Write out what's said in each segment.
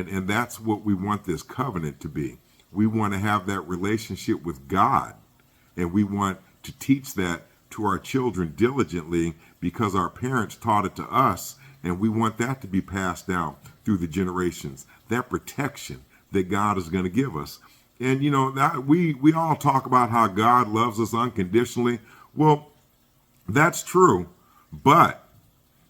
And that's what we want this covenant to be. We want to have that relationship with God, and we want to teach that to our children diligently because our parents taught it to us, and we want that to be passed down through the generations. That protection that God is going to give us. And you know, that we all talk about how God loves us unconditionally. Well, that's true, but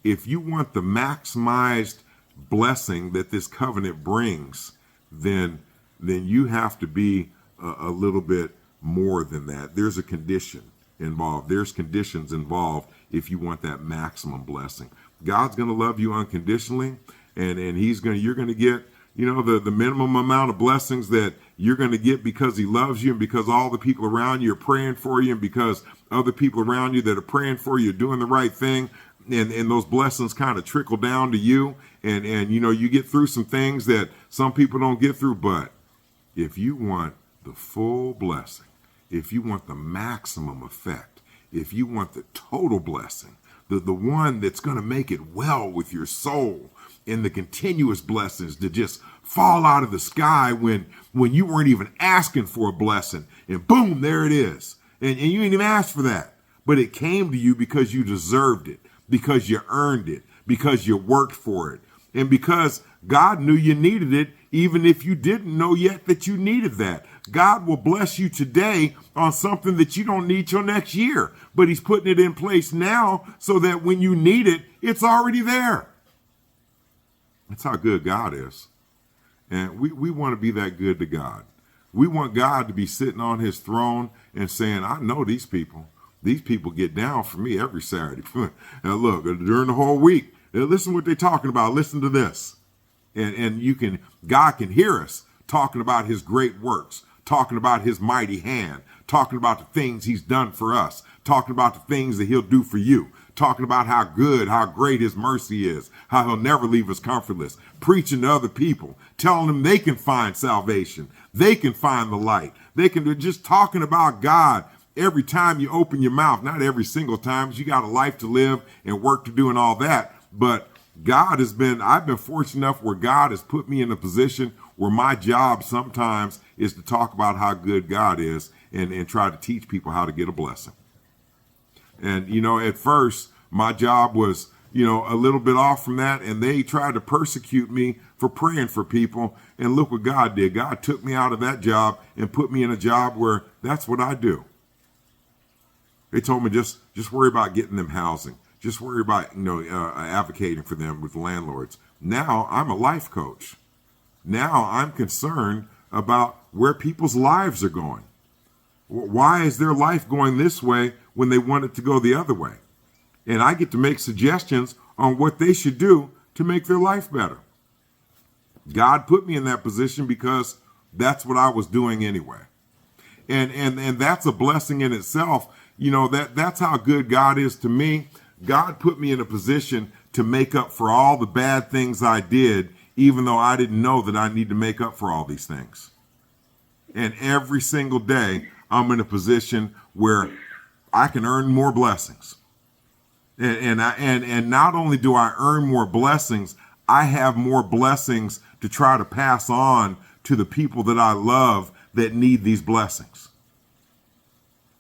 if you want the maximized blessing that this covenant brings, then you have to be a little bit more than that. There's a condition involved. There's conditions involved if you want that maximum blessing. God's going to love you unconditionally, and you're going to get, you know, the minimum amount of blessings that you're going to get because he loves you, and because all the people around you are praying for you, and because other people around you that are praying for you are doing the right thing. And those blessings kind of trickle down to you, and you know, you get through some things that some people don't get through. But if you want the full blessing, if you want the maximum effect, if you want the total blessing, the one that's going to make it well with your soul, and the continuous blessings to just fall out of the sky when you weren't even asking for a blessing, and boom, there it is. And you didn't even ask for that, but it came to you because you deserved it, because you earned it, because you worked for it, and because God knew you needed it, even if you didn't know yet that you needed that. God will bless you today on something that you don't need till next year, but he's putting it in place now so that when you need it, it's already there. That's how good God is. And we want to be that good to God. We want God to be sitting on his throne and saying, I know these people. These people get down for me every Saturday. Now look, during the whole week, listen what they're talking about. Listen to this. And God can hear us talking about his great works, talking about his mighty hand, talking about the things he's done for us, talking about the things that he'll do for you, talking about how good, how great his mercy is, how he'll never leave us comfortless, preaching to other people, telling them they can find salvation, they can find the light, they can just talking about God. Every time you open your mouth, not every single time, you got a life to live and work to do and all that. But I've been fortunate enough where God has put me in a position where my job sometimes is to talk about how good God is and try to teach people how to get a blessing. And, you know, at first my job was, you know, a little bit off from that, and they tried to persecute me for praying for people. And look what God did. God took me out of that job and put me in a job where that's what I do. They told me just worry about getting them housing. Just worry about, you know, advocating for them with landlords. Now I'm a life coach. Now I'm concerned about where people's lives are going. Why is their life going this way when they want it to go the other way? And I get to make suggestions on what they should do to make their life better. God put me in that position because that's what I was doing anyway. And that's a blessing in itself. You know, that's how good God is to me. God put me in a position to make up for all the bad things I did, even though I didn't know that I need to make up for all these things. And every single day, I'm in a position where I can earn more blessings. And not only do I earn more blessings, I have more blessings to try to pass on to the people that I love that need these blessings.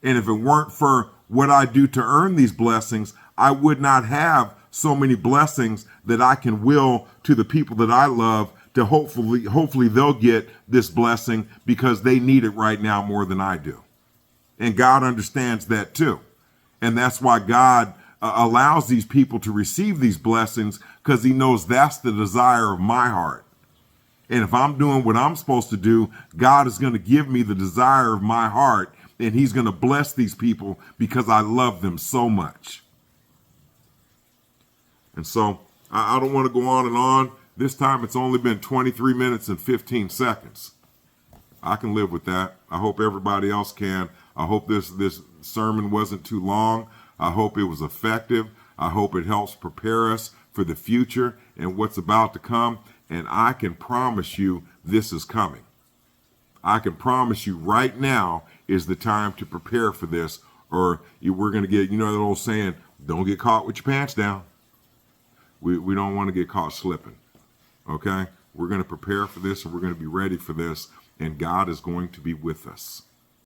And if it weren't for what I do to earn these blessings, I would not have so many blessings that I can will to the people that I love to hopefully they'll get this blessing because they need it right now more than I do. And God understands that too. And that's why God allows these people to receive these blessings, because he knows that's the desire of my heart. And if I'm doing what I'm supposed to do, God is going to give me the desire of my heart, and he's going to bless these people because I love them so much. And so I don't want to go on and on. This time it's only been 23 minutes and 15 seconds. I can live with that. I hope everybody else can. I hope this sermon wasn't too long. I hope it was effective. I hope it helps prepare us for the future and what's about to come. And I can promise you this is coming. I can promise you right now is the time to prepare for this, or we're going to get, you know, that old saying, don't get caught with your pants down. We don't want to get caught slipping. Okay? We're going to prepare for this and we're going to be ready for this, and God is going to be with us.